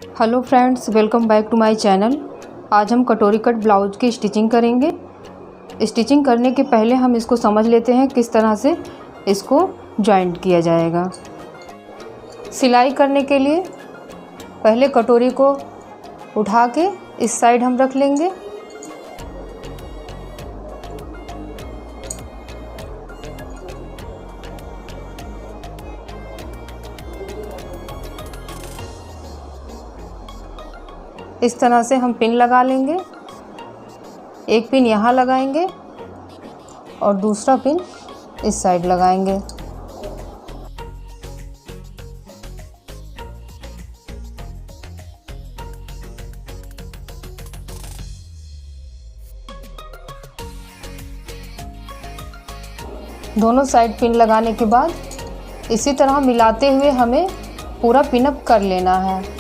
Hello friends, welcome back to my channel. आज हम katori cut blouse की स्टिचिंग करेंगे। स्टिचिंग करने के पहले हम इसको समझ लेते हैं किस तरह से इसको जॉइंट किया जाएगा। सिलाई करने के लिए पहले कटोरी को उठा के इस साइड हम रख लेंगे। इस तरह से हम पिन लगा लेंगे। एक पिन यहाँ लगाएंगे और दूसरा पिन इस साइड लगाएंगे। दोनों साइड पिन लगाने के बाद इसी तरह मिलाते हुए हमें पूरा पिन अप कर लेना है।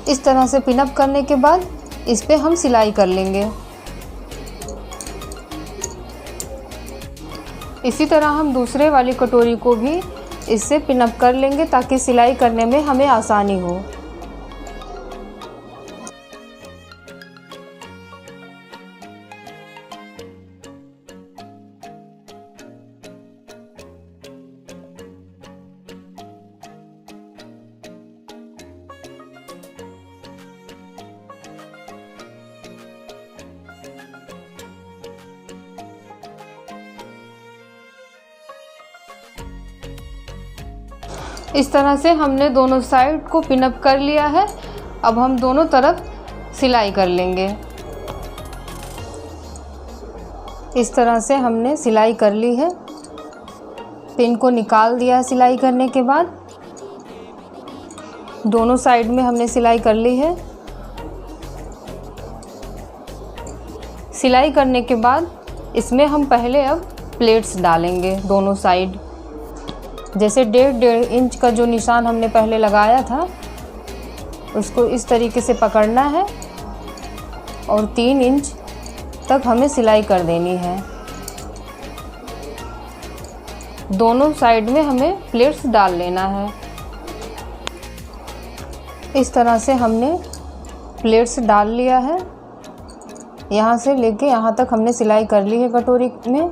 इस तरह से पिन अप करने के बाद इस पे हम सिलाई कर लेंगे। इसी तरह हम दूसरे वाली कटोरी को भी इससे पिन अप कर लेंगे ताकि सिलाई करने में हमें आसानी हो। इस तरह से हमने दोनों साइड को पिन अप कर लिया है। अब हम दोनों तरफ सिलाई कर लेंगे। इस तरह से हमने सिलाई कर ली है। पिन को निकाल दिया है। सिलाई करने के बाद दोनों साइड में हमने सिलाई कर ली है। सिलाई करने के बाद इसमें हम पहले अब प्लेट्स डालेंगे दोनों साइड। जैसे 1.5 इंच का जो निशान हमने पहले लगाया था उसको इस तरीके से पकड़ना है और 3 इंच तक हमें सिलाई कर देनी है। दोनों साइड में हमें प्लेट्स डाल लेना है। इस तरह से हमने प्लेट्स डाल लिया है। यहाँ से लेके यहाँ तक हमने सिलाई कर ली है कटोरी में।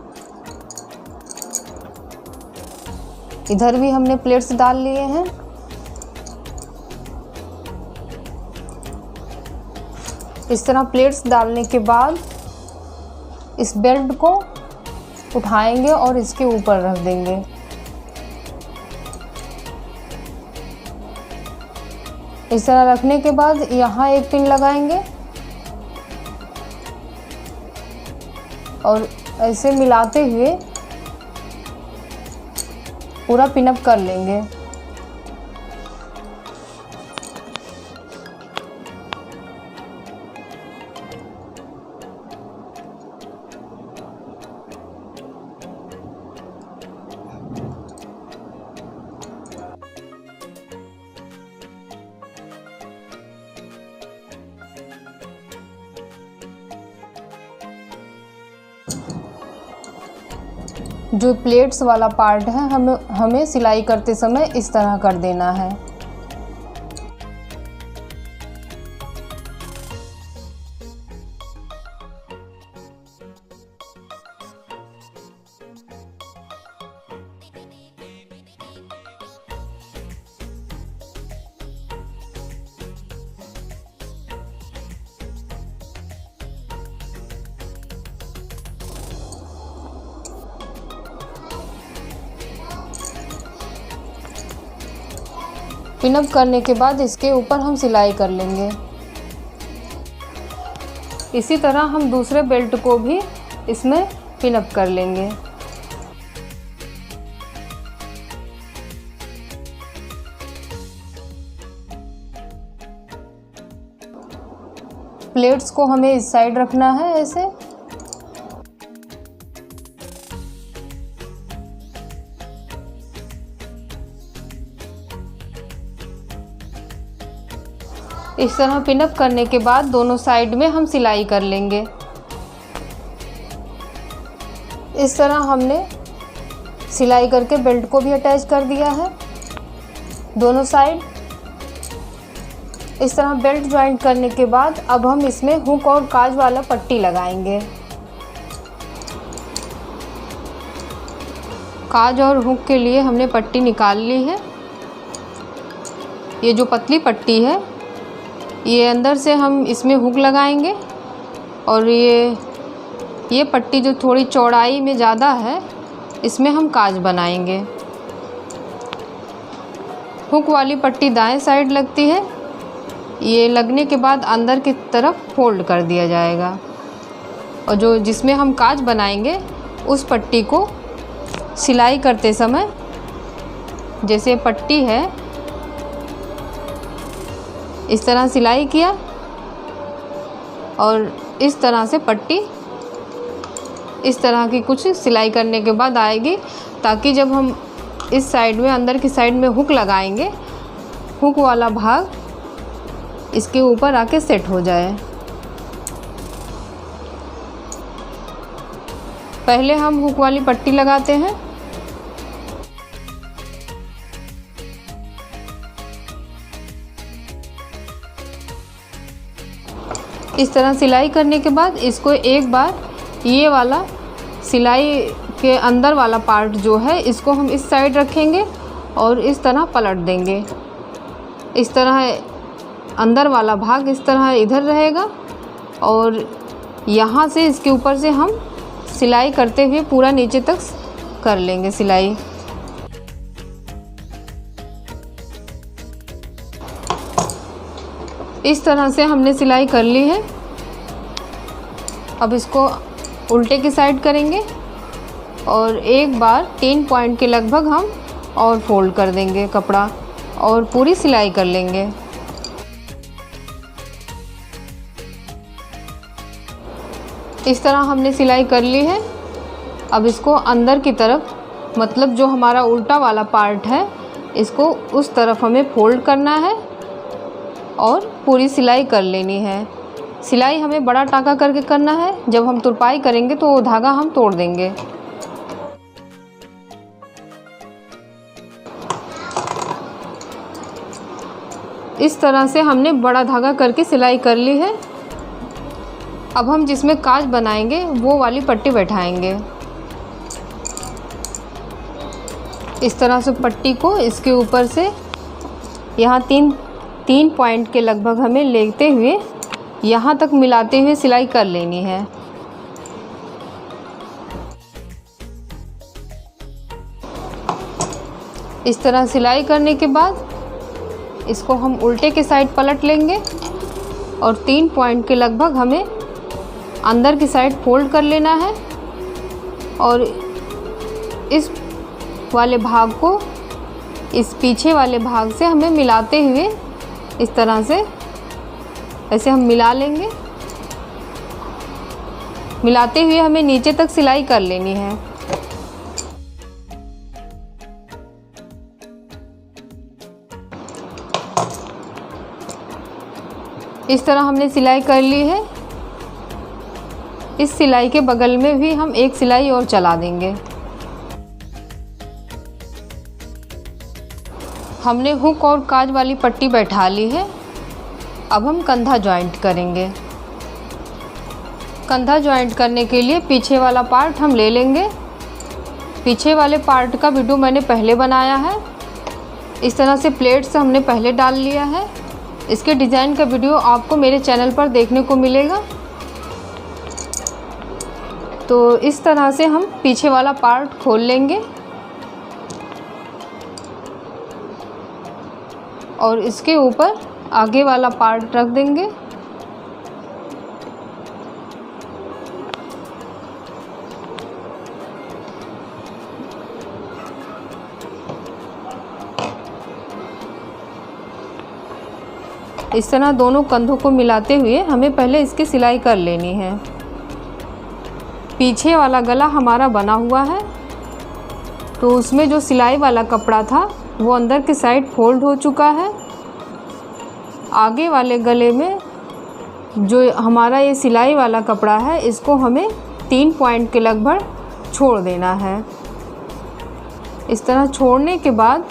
इधर भी हमने प्लेट्स डाल लिए हैं। इस तरह प्लेट्स डालने के बाद इस बेल्ट को उठाएंगे और इसके ऊपर रख देंगे। इस तरह रखने के बाद यहाँ एक पिन लगाएंगे और ऐसे मिलाते हुए पूरा पिन अप कर लेंगे। जो प्लेट्स वाला पार्ट है हमें सिलाई करते समय इस तरह कर देना है। पिन अप करने के बाद इसके ऊपर हम सिलाई कर लेंगे। इसी तरह हम दूसरे बेल्ट को भी इसमें पिन अप कर लेंगे। प्लेट्स को हमें इस साइड रखना है ऐसे। इस तरह पिनअप करने के बाद दोनों साइड में हम सिलाई कर लेंगे। इस तरह हमने सिलाई करके बेल्ट को भी अटैच कर दिया है दोनों साइड। इस तरह बेल्ट ज्वाइंट करने के बाद अब हम इसमें हुक और काज वाला पट्टी लगाएंगे। काज और हुक के लिए हमने पट्टी निकाल ली है। ये जो पतली पट्टी है ये अंदर से हम इसमें हुक लगाएंगे और ये पट्टी जो थोड़ी चौड़ाई में ज़्यादा है इसमें हम काज बनाएंगे। हुक वाली पट्टी दाएं साइड लगती है। ये लगने के बाद अंदर की तरफ फोल्ड कर दिया जाएगा और जो जिसमें हम काज बनाएंगे उस पट्टी को सिलाई करते समय, जैसे पट्टी है इस तरह सिलाई किया और इस तरह से पट्टी इस तरह की कुछ सिलाई करने के बाद आएगी, ताकि जब हम इस साइड में अंदर की साइड में हुक लगाएंगे हुक वाला भाग इसके ऊपर आके सेट हो जाए। पहले हम हुक वाली पट्टी लगाते हैं। इस तरह सिलाई करने के बाद इसको एक बार ये वाला सिलाई के अंदर वाला पार्ट जो है इसको हम इस साइड रखेंगे और इस तरह पलट देंगे। इस तरह अंदर वाला भाग इस तरह इधर रहेगा और यहाँ से इसके ऊपर से हम सिलाई करते हुए पूरा नीचे तक कर लेंगे सिलाई। इस तरह से हमने सिलाई कर ली है। अब इसको उल्टे की साइड करेंगे और एक बार 3 पॉइंट के लगभग हम और फोल्ड कर देंगे कपड़ा और पूरी सिलाई कर लेंगे। इस तरह हमने सिलाई कर ली है। अब इसको अंदर की तरफ, मतलब जो हमारा उल्टा वाला पार्ट है, इसको उस तरफ हमें फोल्ड करना है और पूरी सिलाई कर लेनी है। सिलाई हमें बड़ा टाँका करके करना है। जब हम तुरपाई करेंगे तो वो धागा हम तोड़ देंगे। इस तरह से हमने बड़ा धागा करके सिलाई कर ली है। अब हम जिसमें काज बनाएंगे वो वाली पट्टी बैठाएंगे। इस तरह से पट्टी को इसके ऊपर से यहाँ तीन पॉइंट के लगभग हमें लेते हुए यहाँ तक मिलाते हुए सिलाई कर लेनी है। इस तरह सिलाई करने के बाद इसको हम उल्टे के साइड पलट लेंगे और 3 पॉइंट के लगभग हमें अंदर की साइड फोल्ड कर लेना है और इस वाले भाग को इस पीछे वाले भाग से हमें मिलाते हुए इस तरह से ऐसे हम मिला लेंगे। मिलाते हुए हमें नीचे तक सिलाई कर लेनी है। इस तरह हमने सिलाई कर ली है। इस सिलाई के बगल में भी हम एक सिलाई और चला देंगे। हमने हुक और काज वाली पट्टी बैठा ली है। अब हम कंधा जॉइंट करेंगे। कंधा जॉइंट करने के लिए पीछे वाला पार्ट हम ले लेंगे। पीछे वाले पार्ट का वीडियो मैंने पहले बनाया है। इस तरह से प्लेट्स हमने पहले डाल लिया है। इसके डिज़ाइन का वीडियो आपको मेरे चैनल पर देखने को मिलेगा। तो इस तरह से हम पीछे वाला पार्ट खोल लेंगे और इसके ऊपर आगे वाला पार्ट रख देंगे। इस तरह दोनों कंधों को मिलाते हुए हमें पहले इसकी सिलाई कर लेनी है। पीछे वाला गला हमारा बना हुआ है, तो उसमें जो सिलाई वाला कपड़ा था वो अंदर की साइड फोल्ड हो चुका है। आगे वाले गले में जो हमारा ये सिलाई वाला कपड़ा है, इसको हमें 3 पॉइंट के लगभग छोड़ देना है। इस तरह छोड़ने के बाद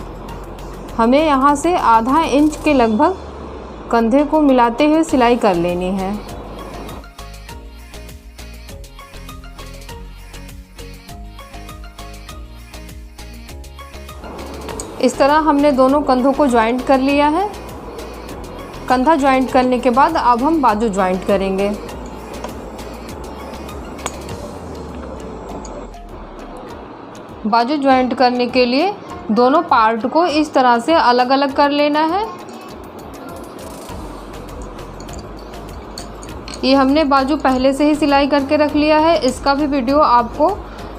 हमें यहाँ से आधा इंच के लगभग कंधे को मिलाते हुए सिलाई कर लेनी है। इस तरह हमने दोनों कंधों को ज्वाइंट कर लिया है। कंधा ज्वाइंट करने के बाद अब हम बाजू ज्वाइंट करेंगे। बाजू ज्वाइंट करने के लिए दोनों पार्ट को इस तरह से अलग अलग कर लेना है। ये हमने बाजू पहले से ही सिलाई करके रख लिया है। इसका भी वीडियो आपको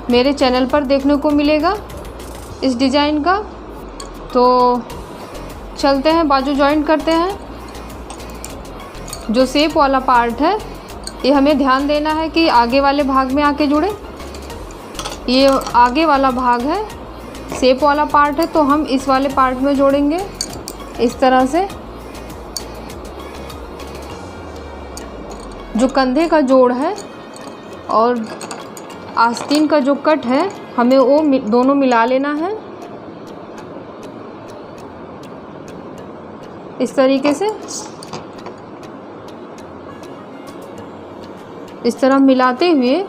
मेरे चैनल पर देखने को मिलेगा इस डिज़ाइन का। तो चलते हैं, बाजू ज्वाइंट करते हैं। जो शेप वाला पार्ट है ये हमें ध्यान देना है कि आगे वाले भाग में आके जुड़े। ये आगे वाला भाग है, शेप वाला पार्ट है, तो हम इस वाले पार्ट में जोड़ेंगे इस तरह से। जो कंधे का जोड़ है और आस्तीन का जो कट है, हमें वो दोनों मिला लेना है इस तरीके से। इस तरह मिलाते हुए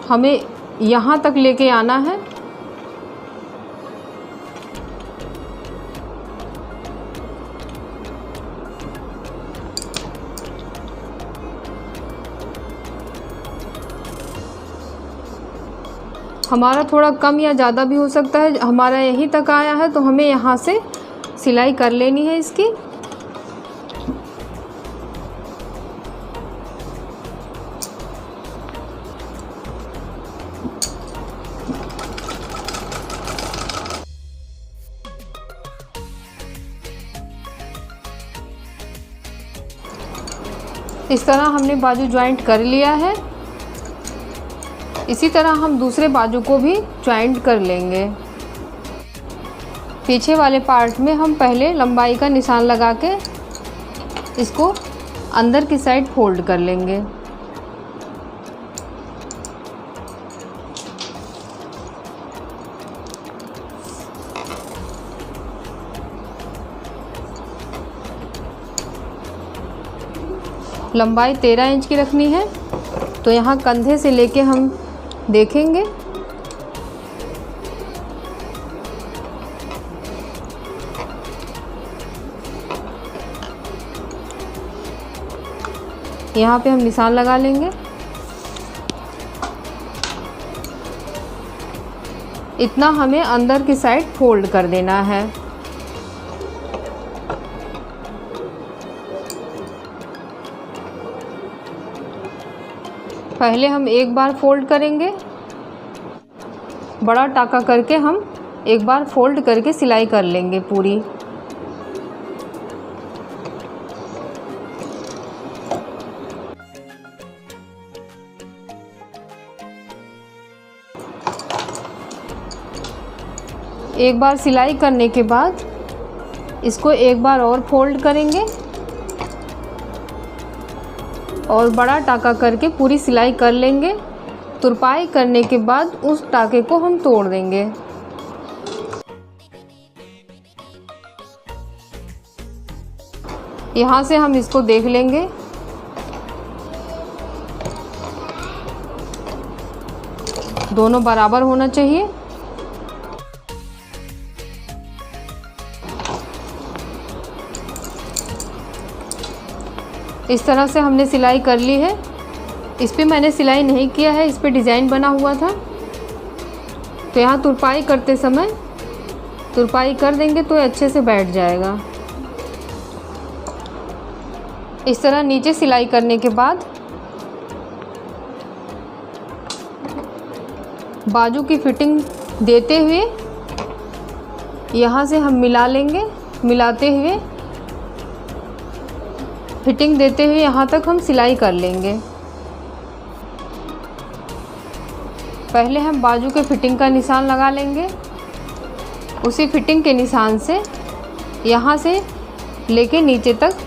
हमें यहाँ तक लेके आना है। हमारा थोड़ा कम या ज़्यादा भी हो सकता है। हमारा यहीं तक आया है तो हमें यहाँ से सिलाई कर लेनी है इसकी। इस तरह हमने बाजू ज्वाइंट कर लिया है। इसी तरह हम दूसरे बाजू को भी ज्वाइंट कर लेंगे। पीछे वाले पार्ट में हम पहले लंबाई का निशान लगा के इसको अंदर की साइड फोल्ड कर लेंगे। लंबाई 13 इंच की रखनी है। तो यहाँ कंधे से लेके हम देखेंगे। यहाँ पे हम निशान लगा लेंगे। इतना हमें अंदर की साइड फोल्ड कर देना है। पहले हम एक बार फोल्ड करेंगे, बड़ा टाका करके हम एक बार फोल्ड करके सिलाई कर लेंगे पूरी। एक बार सिलाई करने के बाद इसको एक बार और फोल्ड करेंगे और बड़ा टाका करके पूरी सिलाई कर लेंगे। तुरपाई करने के बाद उस टाके को हम तोड़ देंगे। यहाँ से हम इसको देख लेंगे। दोनों बराबर होना चाहिए। इस तरह से हमने सिलाई कर ली है। इस पे मैंने सिलाई नहीं किया है, इस पे डिज़ाइन बना हुआ था। तो यहाँ तुरपाई करते समय तुरपाई कर देंगे तो अच्छे से बैठ जाएगा। इस तरह नीचे सिलाई करने के बाद बाजू की फिटिंग देते हुए यहाँ से हम मिला लेंगे मिलाते हुए, फिटिंग देते हुए यहाँ तक हम सिलाई कर लेंगे। पहले हम बाजू के फिटिंग का निशान लगा लेंगे। उसी फिटिंग के निशान से यहाँ से लेके नीचे तक,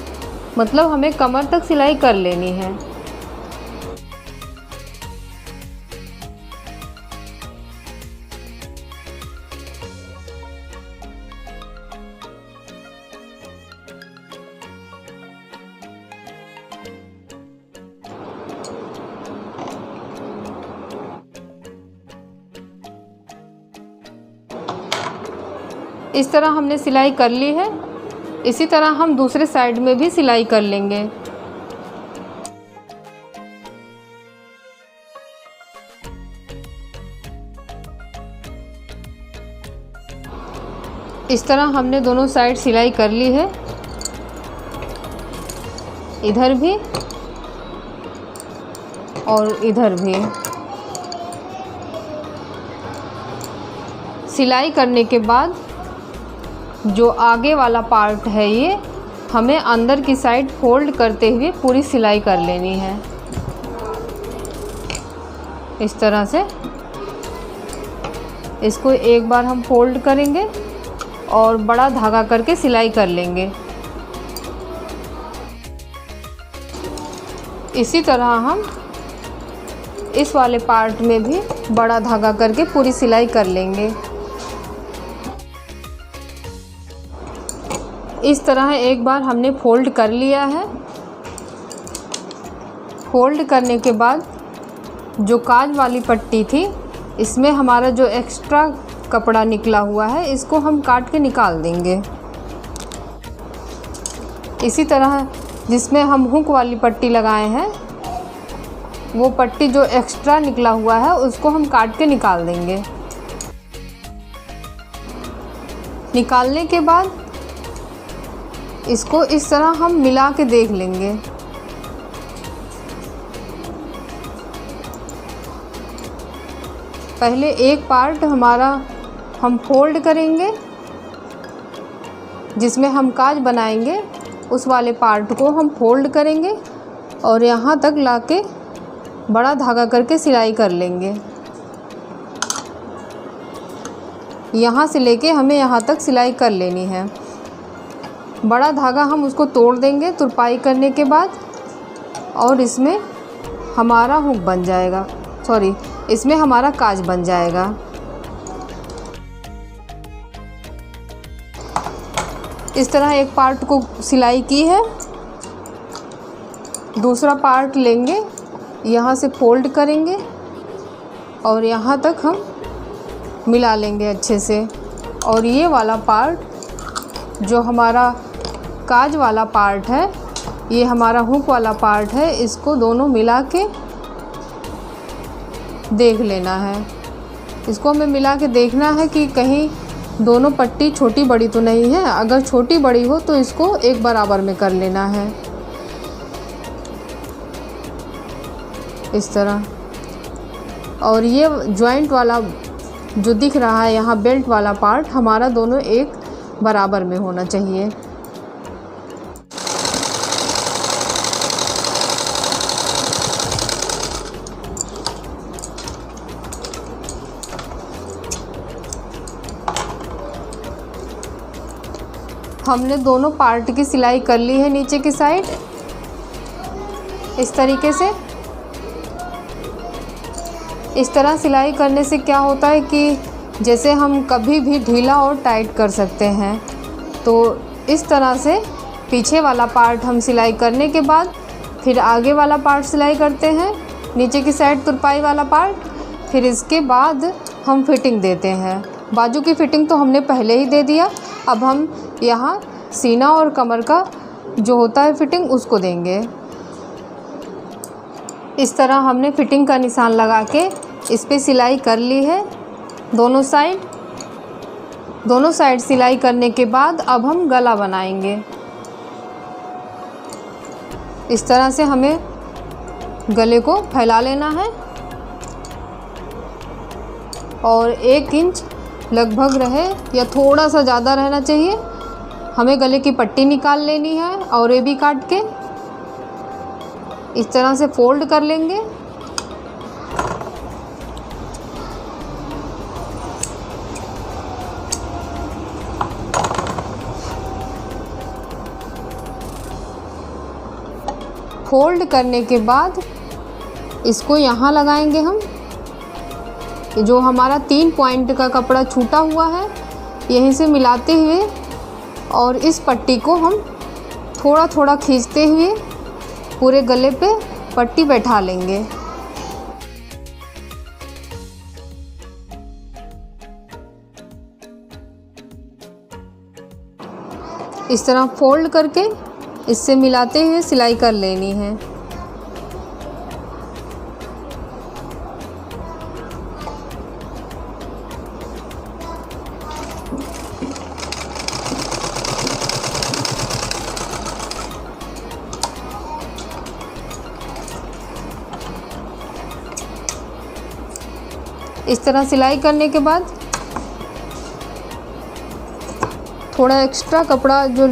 मतलब हमें कमर तक सिलाई कर लेनी है। इस तरह हमने सिलाई कर ली है। इसी तरह हम दूसरे साइड में भी सिलाई कर लेंगे। इस तरह हमने दोनों साइड सिलाई कर ली है, इधर भी और इधर भी। सिलाई करने के बाद जो आगे वाला पार्ट है ये हमें अंदर की साइड फोल्ड करते हुए पूरी सिलाई कर लेनी है। इस तरह से इसको एक बार हम फोल्ड करेंगे और बड़ा धागा करके सिलाई कर लेंगे। इसी तरह हम इस वाले पार्ट में भी बड़ा धागा करके पूरी सिलाई कर लेंगे। इस तरह एक बार हमने फोल्ड कर लिया है। फोल्ड करने के बाद जो काज वाली पट्टी थी, इसमें हमारा जो एक्स्ट्रा कपड़ा निकला हुआ है इसको हम काट के निकाल देंगे। इसी तरह जिसमें हम हुक वाली पट्टी लगाए हैं, वो पट्टी जो एक्स्ट्रा निकला हुआ है उसको हम काट के निकाल देंगे। निकालने के बाद इसको इस तरह हम मिला के देख लेंगे। पहले एक पार्ट हमारा हम फोल्ड करेंगे, जिसमें हम काज बनाएंगे उस वाले पार्ट को हम फोल्ड करेंगे और यहाँ तक लाके बड़ा धागा करके सिलाई कर लेंगे। यहाँ से लेके हमें यहाँ तक सिलाई कर लेनी है। बड़ा धागा हम उसको तोड़ देंगे तुरपाई करने के बाद, और इसमें हमारा हुक बन जाएगा, इसमें हमारा काज बन जाएगा। इस तरह एक पार्ट को सिलाई की है। दूसरा पार्ट लेंगे, यहाँ से फोल्ड करेंगे और यहाँ तक हम मिला लेंगे अच्छे से। और ये वाला पार्ट जो हमारा काज वाला पार्ट है, ये हमारा हुक वाला पार्ट है, इसको दोनों मिला के देख लेना है। इसको हमें मिला के देखना है कि कहीं दोनों पट्टी छोटी बड़ी तो नहीं है। अगर छोटी बड़ी हो तो इसको एक बराबर में कर लेना है, इस तरह। और ये जॉइंट वाला जो दिख रहा है यहाँ बेल्ट वाला पार्ट, हमारा दोनों एक बराबर में होना चाहिए। हमने दोनों पार्ट की सिलाई कर ली है नीचे की साइड, इस तरीके से। इस तरह सिलाई करने से क्या होता है कि जैसे हम कभी भी ढीला और टाइट कर सकते हैं। तो इस तरह से पीछे वाला पार्ट हम सिलाई करने के बाद फिर आगे वाला पार्ट सिलाई करते हैं, नीचे की साइड तुरपाई वाला पार्ट। फिर इसके बाद हम फिटिंग देते हैं। बाजू की फ़िटिंग तो हमने पहले ही दे दिया, अब हम यहाँ सीना और कमर का जो होता है फ़िटिंग उसको देंगे। इस तरह हमने फ़िटिंग का निशान लगा के इस पे सिलाई कर ली है दोनों साइड सिलाई करने के बाद अब हम गला बनाएंगे। इस तरह से हमें गले को फैला लेना है और 1 इंच लगभग रहे या थोड़ा सा ज़्यादा रहना चाहिए, हमें गले की पट्टी निकाल लेनी है और ये भी काट के इस तरह से फोल्ड कर लेंगे। फोल्ड करने के बाद इसको यहाँ लगाएंगे हम। जो हमारा 3 पॉइंट का कपड़ा छूटा हुआ है यहीं से मिलाते हुए और इस पट्टी को हम थोड़ा थोड़ा खींचते हुए पूरे गले पे पट्टी बैठा लेंगे। इस तरह फोल्ड करके इससे मिलाते हुए सिलाई कर लेनी है। इस तरह सिलाई करने के बाद थोड़ा एक्स्ट्रा कपड़ा जो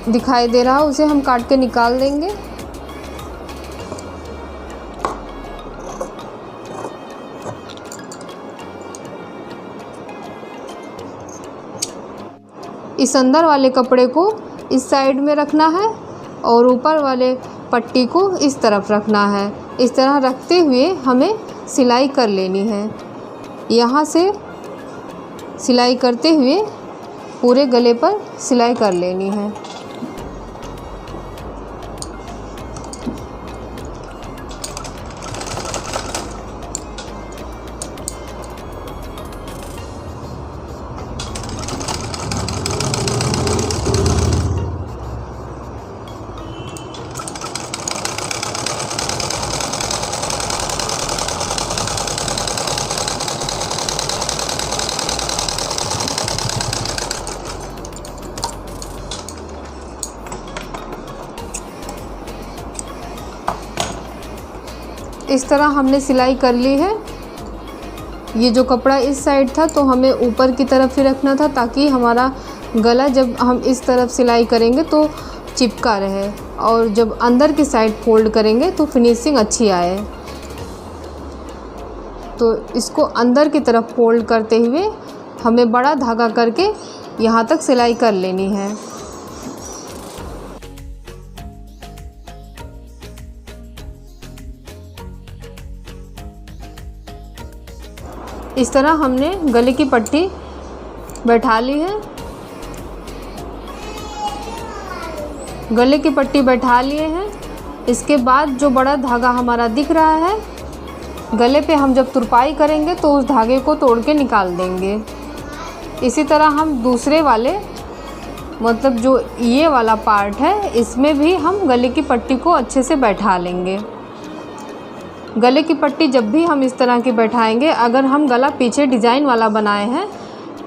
दिखाई दे रहा है उसे हम काट के निकाल देंगे। इस अंदर वाले कपड़े को इस साइड में रखना है और ऊपर वाले पट्टी को इस तरफ रखना है। इस तरह रखते हुए हमें सिलाई कर लेनी है। यहाँ से सिलाई करते हुए पूरे गले पर सिलाई कर लेनी है। इस तरह हमने सिलाई कर ली है। ये जो कपड़ा इस साइड था तो हमें ऊपर की तरफ ही रखना था ताकि हमारा गला जब हम इस तरफ सिलाई करेंगे तो चिपका रहे और जब अंदर की साइड फोल्ड करेंगे तो फिनिशिंग अच्छी आए। तो इसको अंदर की तरफ फोल्ड करते हुए हमें बड़ा धागा करके यहाँ तक सिलाई कर लेनी है। इस तरह हमने गले की पट्टी बैठा ली है। गले की पट्टी बैठा लिए हैं। इसके बाद जो बड़ा धागा हमारा दिख रहा है गले पे हम जब तुरपाई करेंगे तो उस धागे को तोड़ के निकाल देंगे। इसी तरह हम दूसरे वाले मतलब जो ये वाला पार्ट है इसमें भी हम गले की पट्टी को अच्छे से बैठा लेंगे। गले की पट्टी जब भी हम इस तरह की बैठाएंगे, अगर हम गला पीछे डिज़ाइन वाला बनाए हैं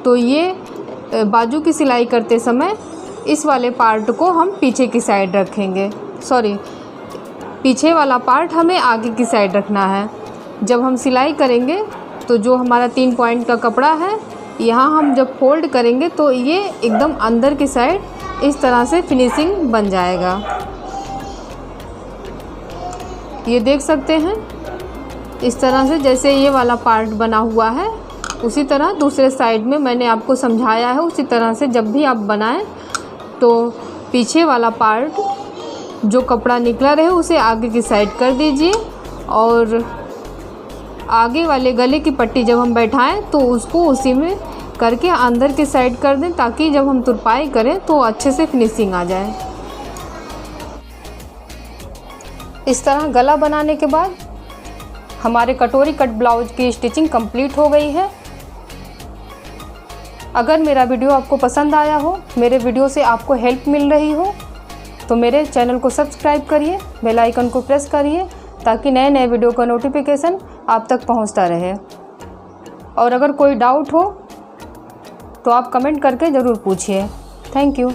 तो ये बाजू की सिलाई करते समय इस वाले पार्ट को हम पीछे की साइड रखेंगे। पीछे वाला पार्ट हमें आगे की साइड रखना है। जब हम सिलाई करेंगे तो जो हमारा 3 पॉइंट का कपड़ा है यहाँ हम जब फोल्ड करेंगे तो ये एकदम अंदर की साइड इस तरह से फिनिशिंग बन जाएगा। ये देख सकते हैं इस तरह से जैसे ये वाला पार्ट बना हुआ है उसी तरह दूसरे साइड में मैंने आपको समझाया है। उसी तरह से जब भी आप बनाएं तो पीछे वाला पार्ट जो कपड़ा निकला रहे उसे आगे की साइड कर दीजिए और आगे वाले गले की पट्टी जब हम बैठाएं तो उसको उसी में करके अंदर की साइड कर दें ताकि जब हम तुरपाई करें तो अच्छे से फिनिशिंग आ जाए। इस तरह गला बनाने के बाद हमारे कटोरी कट ब्लाउज की स्टिचिंग कंप्लीट हो गई है। अगर मेरा वीडियो आपको पसंद आया हो, मेरे वीडियो से आपको हेल्प मिल रही हो तो मेरे चैनल को सब्सक्राइब करिए, बेल आइकन को प्रेस करिए ताकि नए नए वीडियो का नोटिफिकेशन आप तक पहुंचता रहे। और अगर कोई डाउट हो तो आप कमेंट करके ज़रूर पूछिए। Thank you.